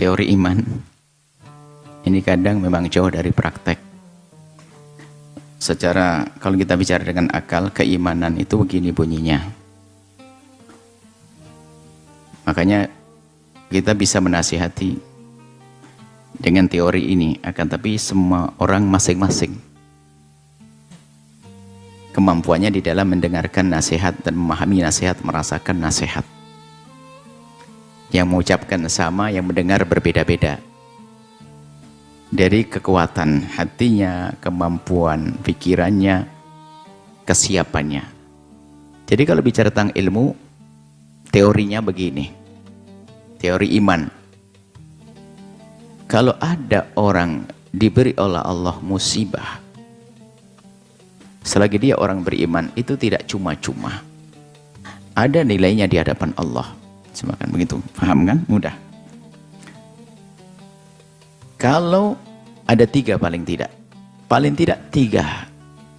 Teori iman ini kadang memang jauh dari praktek. Secara kalau kita bicara dengan akal, keimanan itu begini bunyinya. Makanya kita bisa menasihati dengan teori ini, akan tapi semua orang masing-masing kemampuannya di dalam mendengarkan nasihat dan memahami nasihat, merasakan nasihat. Yang mengucapkan sama, yang mendengar berbeda-beda. Dari kekuatan hatinya, kemampuan pikirannya, kesiapannya. Jadi kalau bicara tentang ilmu, teorinya begini. Teori iman. Kalau ada orang diberi oleh Allah musibah, selagi dia orang beriman, itu tidak cuma-cuma. Ada nilainya di hadapan Allah. Semakan begitu, paham kan? Mudah. Kalau ada paling tidak tiga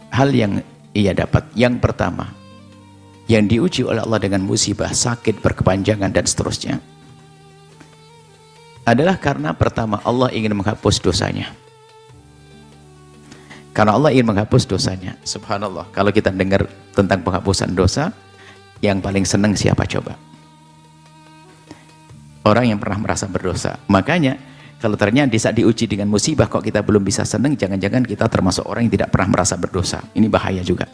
hal yang ia dapat. Yang pertama, yang diuji oleh Allah dengan musibah, sakit, berkepanjangan dan seterusnya, adalah karena pertama Allah ingin menghapus dosanya. Karena Allah ingin menghapus dosanya. Subhanallah, kalau kita dengar tentang penghapusan dosa, yang paling senang siapa coba? Orang yang pernah merasa berdosa. Makanya kalau ternyata di saat diuji dengan musibah kok kita belum bisa senang, jangan-jangan kita termasuk orang yang tidak pernah merasa berdosa. Ini bahaya juga.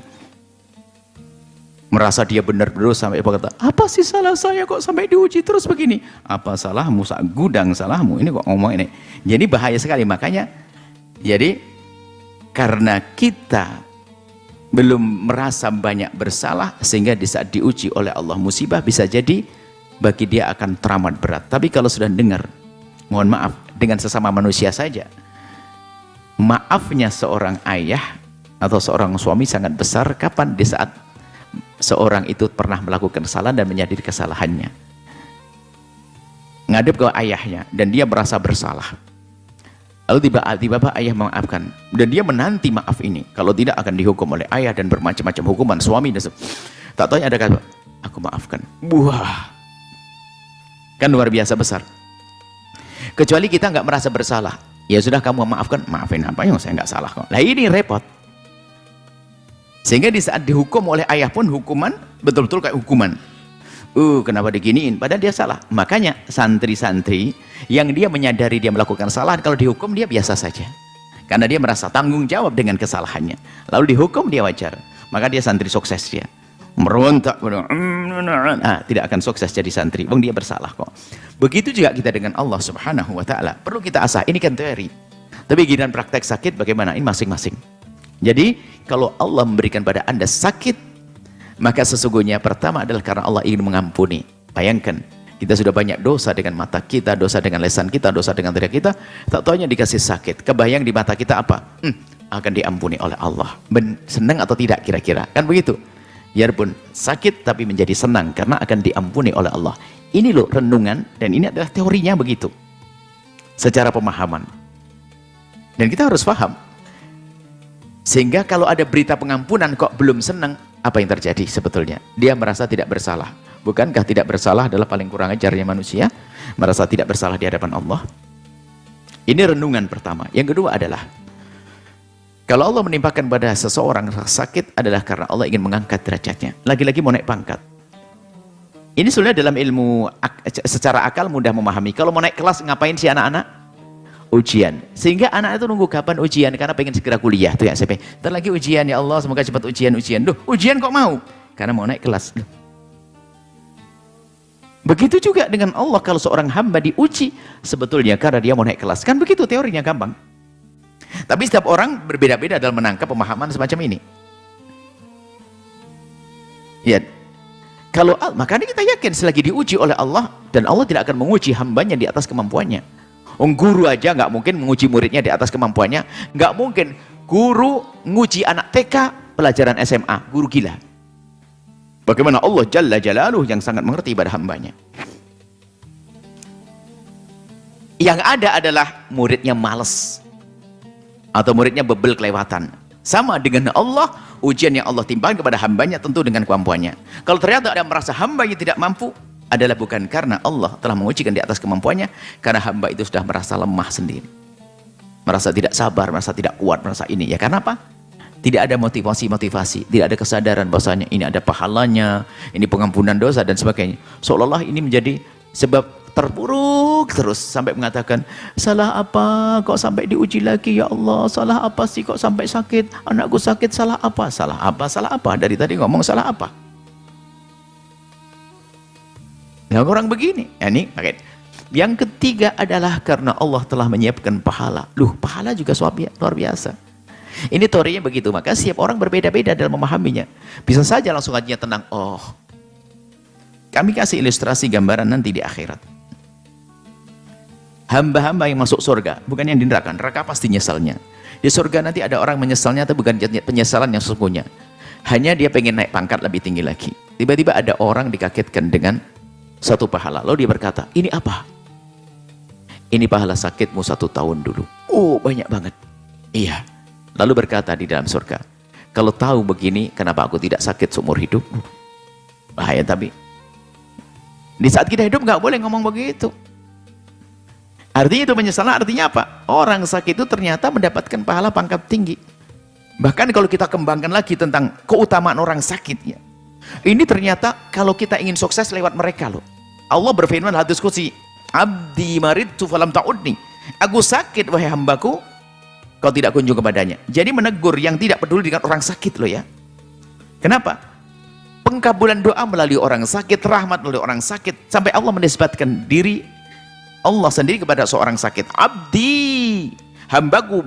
Merasa dia benar berdosa sampai berkata, apa sih salah saya kok sampai diuji terus begini? Apa salahmu? Sak gudang salahmu. Ini kok ngomong ini. Jadi bahaya sekali. Makanya jadi karena kita belum merasa banyak bersalah, sehingga di saat diuji oleh Allah musibah, bisa jadi bagi dia akan teramat berat. Tapi kalau sudah dengar, mohon maaf, dengan sesama manusia saja, maafnya seorang ayah atau seorang suami sangat besar. Kapan? Di saat seorang itu pernah melakukan kesalahan dan menyadari kesalahannya, ngadep ke ayahnya dan dia merasa bersalah, lalu tiba-tiba ayah memaafkan dan dia menanti maaf ini, kalau tidak akan dihukum oleh ayah dan bermacam-macam hukuman suami. Tak tahu ada kata, aku maafkan. Wah, kan luar biasa besar. Kecuali kita nggak merasa bersalah, ya sudah kamu maafkan. Maafin apa yang saya nggak salah kok. Nah ini repot. Sehingga di saat dihukum oleh ayah pun hukuman betul-betul kayak hukuman. Kenapa diginiin? Padahal dia salah. Makanya santri-santri yang dia menyadari dia melakukan kesalahan, kalau dihukum dia biasa saja. Karena dia merasa tanggung jawab dengan kesalahannya. Lalu dihukum dia wajar. Maka dia santri sukses dia. Merontak, tidak akan sukses jadi santri. Bang dia bersalah kok. Begitu juga kita dengan Allah Subhanahu Wa Taala. Perlu kita asah. Ini kan teori. Tapi giliran praktek sakit bagaimana? Ini masing-masing. Jadi kalau Allah memberikan pada Anda sakit, maka sesungguhnya pertama adalah karena Allah ingin mengampuni. Bayangkan, kita sudah banyak dosa dengan mata kita, dosa dengan lisan kita, dosa dengan telinga kita, tak taunya dikasih sakit. Kebayang di mata kita apa? Akan diampuni oleh Allah. Senang atau tidak kira-kira? Kan begitu. Biarpun sakit tapi menjadi senang karena akan diampuni oleh Allah. Ini loh renungan, dan ini adalah teorinya begitu. Secara pemahaman. Dan kita harus paham. Sehingga kalau ada berita pengampunan kok belum senang, apa yang terjadi sebetulnya? Dia merasa tidak bersalah. Bukankah tidak bersalah adalah paling kurang ajarnya manusia? Merasa tidak bersalah di hadapan Allah. Ini renungan pertama. Yang kedua adalah, kalau Allah menimpakan pada seseorang sakit adalah karena Allah ingin mengangkat derajatnya. Lagi-lagi mau naik pangkat. Ini sebenarnya dalam ilmu secara akal mudah memahami. Kalau mau naik kelas ngapain sih anak-anak? Ujian. Sehingga anak itu nunggu kapan ujian, karena pengen segera kuliah tuh ya SMP. Ntar lagi ujian, ya Allah semoga cepat ujian. Duh, ujian kok mau? Karena mau naik kelas. Begitu juga dengan Allah, kalau seorang hamba diuji sebetulnya karena dia mau naik kelas. Kan begitu teorinya, gampang. Tapi setiap orang berbeda-beda dalam menangkap pemahaman semacam ini. Ya. Kalau makanya kita yakin selagi diuji oleh Allah, dan Allah tidak akan menguji hambanya di atas kemampuannya. Guru aja nggak mungkin menguji muridnya di atas kemampuannya. Nggak mungkin guru nguji anak TK pelajaran SMA. Guru gila. Bagaimana Allah Jalla Jalaluh yang sangat mengerti pada hambanya. Yang ada adalah muridnya males. Atau muridnya bebel kelewatan. Sama dengan Allah, ujian yang Allah timpakan kepada hambanya tentu dengan kemampuannya. Kalau ternyata ada merasa hambanya tidak mampu, adalah bukan karena Allah telah mengujikan di atas kemampuannya, karena hamba itu sudah merasa lemah sendiri. Merasa tidak sabar, merasa tidak kuat, merasa ini. Ya karena apa? Tidak ada motivasi-motivasi, tidak ada kesadaran bahwasanya ini ada pahalanya, ini pengampunan dosa dan sebagainya. Seolah-olah ini menjadi sebab terpuruk terus sampai mengatakan, salah apa kok sampai diuji lagi ya Allah, salah apa sih kok sampai sakit, anakku sakit, salah apa, salah apa, salah apa, dari tadi ngomong salah apa. Nah orang begini, ya, ini pakai. Yang ketiga adalah karena Allah telah menyiapkan pahala. Pahala juga luar biasa. Ini teorinya begitu, maka setiap orang berbeda-beda dalam memahaminya. Bisa saja langsung hatinya tenang, oh kami kasih ilustrasi gambaran nanti di akhirat. Hamba-hamba yang masuk surga, bukan yang di neraka. Neraka pasti nyesalnya. Di surga nanti ada orang menyesalnya, atau bukan penyesalan yang sesungguhnya. Hanya dia pengen naik pangkat lebih tinggi lagi. Tiba-tiba ada orang dikagetkan dengan satu pahala. Lalu dia berkata, ini apa? Ini pahala sakitmu 1 tahun dulu. Oh, banyak banget. Iya. Lalu berkata di dalam surga, kalau tahu begini, kenapa aku tidak sakit seumur hidup? Bahaya tapi. Di saat kita hidup nggak boleh ngomong begitu. Artinya itu penyesalan, artinya apa? Orang sakit itu ternyata mendapatkan pahala pangkat tinggi. Bahkan kalau kita kembangkan lagi tentang keutamaan orang sakit, ya. Ini ternyata kalau kita ingin sukses lewat mereka loh. Allah berfirman hadis qudsi, abdi maridtu falam ta'udni. Aku sakit wahai hambaku, kau tidak kunjung kepadanya. Jadi menegur yang tidak peduli dengan orang sakit loh ya. Kenapa? Pengkabulan doa melalui orang sakit, rahmat melalui orang sakit, sampai Allah menisbatkan diri Allah sendiri kepada seorang sakit. Abdi, hambaku,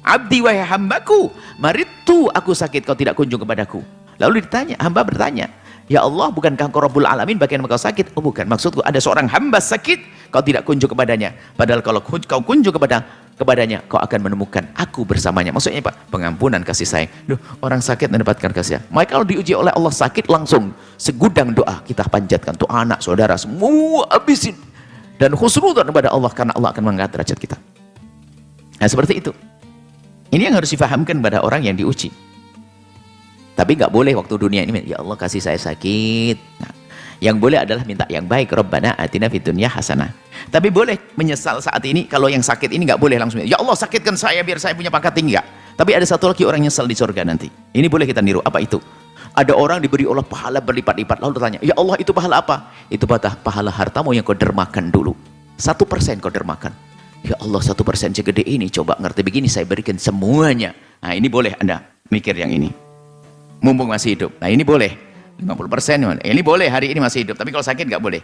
abdi wahai hambaku, maritu aku sakit, kau tidak kunjung kepadaku. Lalu ditanya, hamba bertanya, ya Allah, bukankah engkau Rabbul Alamin, bagaimana kau sakit? Oh bukan, maksudku ada seorang hamba sakit, kau tidak kunjung kepadanya. Padahal kalau kau kunjung kepadanya, kau akan menemukan aku bersamanya. Maksudnya apa? Pengampunan, kasih sayang. Orang sakit mendapatkan kasih sayang. Maka kalau diuji oleh Allah sakit, langsung segudang doa kita panjatkan. Tuh anak, saudara, semua habisin. Dan khusnudzon kepada Allah, karena Allah akan mengangkat derajat kita. Nah seperti itu. Ini yang harus difahamkan pada orang yang diuji. Tapi nggak boleh waktu dunia ini, ya Allah kasih saya sakit. Nah, yang boleh adalah minta yang baik. Rabbana atina fid dunya hasanah. Tapi boleh menyesal saat ini. Kalau yang sakit ini nggak boleh langsung, ya Allah sakitkan saya biar saya punya pangkat tinggi. Nggak. Tapi ada satu lagi orang nyesal di surga nanti. Ini boleh kita niru. Apa itu? Ada orang diberi Allah pahala berlipat-lipat, lalu bertanya, ya Allah itu pahala apa? Itu pahala hartamu yang kau dermakan dulu. 1% kau dermakan. Ya Allah 1% segede ini, coba ngerti begini saya berikan semuanya. Nah ini boleh Anda mikir yang ini. Mumpung masih hidup. Nah ini boleh. 50%. Ini boleh hari ini masih hidup, tapi kalau sakit nggak boleh.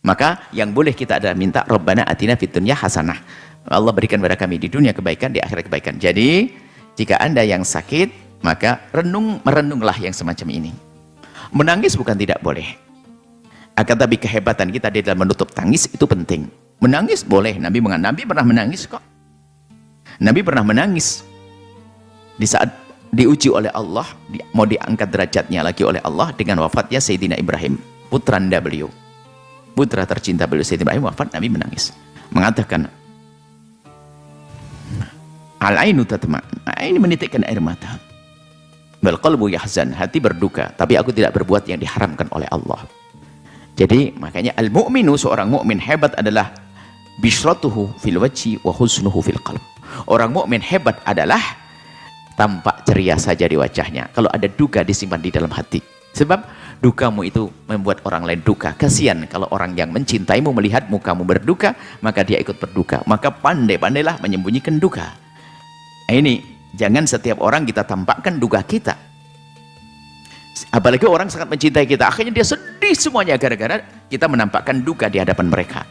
Maka yang boleh kita adalah minta Rabbana atina fid dunya hasanah. Allah berikan kepada kami di dunia kebaikan, di akhirat kebaikan. Jadi jika Anda yang sakit, maka merenunglah yang semacam ini. Menangis bukan tidak boleh. Akan tapi kehebatan kita di dalam menutup tangis itu penting. Menangis boleh. Nabi pernah menangis kok. Nabi pernah menangis. Di saat diuji oleh Allah, mau diangkat derajatnya lagi oleh Allah dengan wafatnya Sayyidina Ibrahim, putranda beliau. Putra tercinta beliau Sayyidina Ibrahim wafat, Nabi menangis. Mengatakan, al-ainu tatma. Ini menitikkan air mata. Bal qalbu yahzan, hati berduka, tapi aku tidak berbuat yang diharamkan oleh Allah. Jadi makanya al-mu'minu, seorang mukmin hebat adalah bishratuhu fil wajhi wa husnuhu fil qalb. Orang mukmin hebat adalah tampak ceria saja di wajahnya, kalau ada duka disimpan di dalam hati. Sebab dukamu itu membuat orang lain duka. Kasihan kalau orang yang mencintaimu melihat mukamu berduka, maka dia ikut berduka. Maka pandai-pandailah menyembunyikan duka. Nah, ini jangan setiap orang kita tampakkan duka kita. Apalagi orang sangat mencintai kita, akhirnya dia sedih semuanya gara-gara kita menampakkan duka di hadapan mereka.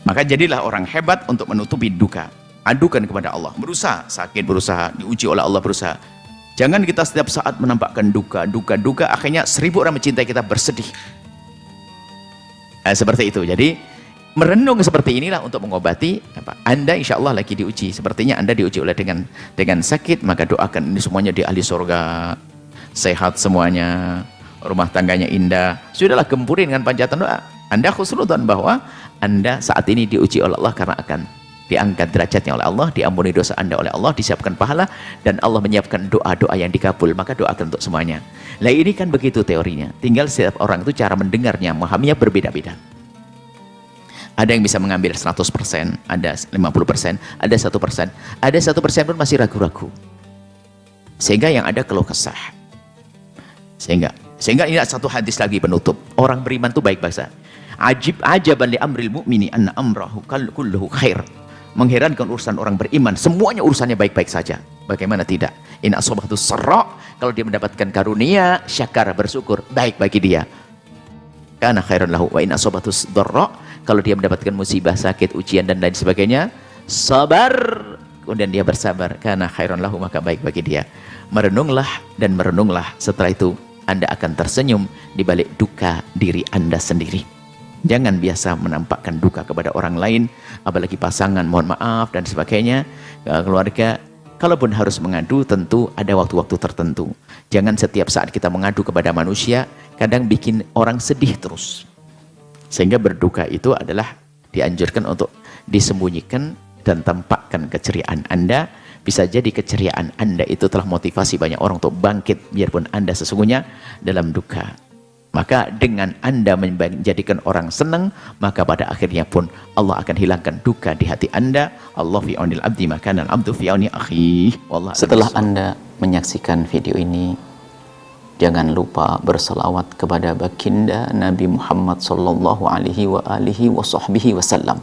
Maka jadilah orang hebat untuk menutupi duka. Adukan kepada Allah, berusaha, sakit berusaha, diuji oleh Allah berusaha. Jangan kita setiap saat menampakkan duka, akhirnya 1000 orang mencintai kita bersedih. Nah, seperti itu. Jadi merenung seperti inilah untuk mengobati apa? Anda insya Allah lagi diuji. Sepertinya Anda diuji oleh dengan sakit, maka doakan ini semuanya di ahli surga, sehat semuanya, rumah tangganya indah. Sudahlah, gempurin dengan panjatan doa. Anda khusnudzon bahwa Anda saat ini diuji oleh Allah karena akan diangkat derajatnya oleh Allah, diampuni dosa Anda oleh Allah, disiapkan pahala, dan Allah menyiapkan doa-doa yang dikabul, maka doa untuk semuanya. Nah ini kan begitu teorinya, tinggal setiap orang itu cara mendengarnya, memahaminya berbeda-beda. Ada yang bisa mengambil 100%, ada 50%, ada 1%, ada 1% pun masih ragu-ragu, sehingga yang ada keluh kesah. Sehingga ini satu hadis lagi penutup, orang beriman itu baik bahasa. Ajaban li amril mu'mini anna amrahu kulluhu khair. Mengherankan urusan orang beriman, semuanya urusannya baik-baik saja. Bagaimana tidak? In asobatu sarra, kalau dia mendapatkan karunia, syakar, bersyukur, baik bagi dia. Kana khairan lahu. Wa in asobatu dharra, kalau dia mendapatkan musibah, sakit, ujian dan lain sebagainya, sabar, kemudian dia bersabar, kana khairan lahu, maka baik bagi dia. Merenunglah dan merenunglah, setelah itu Anda akan tersenyum di balik duka diri Anda sendiri. Jangan biasa menampakkan duka kepada orang lain, apalagi pasangan, mohon maaf dan sebagainya, keluarga. Kalaupun harus mengadu, tentu ada waktu-waktu tertentu. Jangan setiap saat kita mengadu kepada manusia, kadang bikin orang sedih terus. Sehingga berduka itu adalah dianjurkan untuk disembunyikan dan tampakkan keceriaan Anda. Bisa jadi keceriaan Anda itu telah motivasi banyak orang untuk bangkit, biarpun Anda sesungguhnya dalam duka. Maka dengan Anda menjadikan orang senang, maka pada akhirnya pun Allah akan hilangkan duka di hati Anda. Allah fi aunil abdi maka al abdu fi auni akhi. Setelah Anda menyaksikan video ini, jangan lupa berselawat kepada baginda Nabi Muhammad sallallahu alaihi wa alihi wa sahbihi wasallam.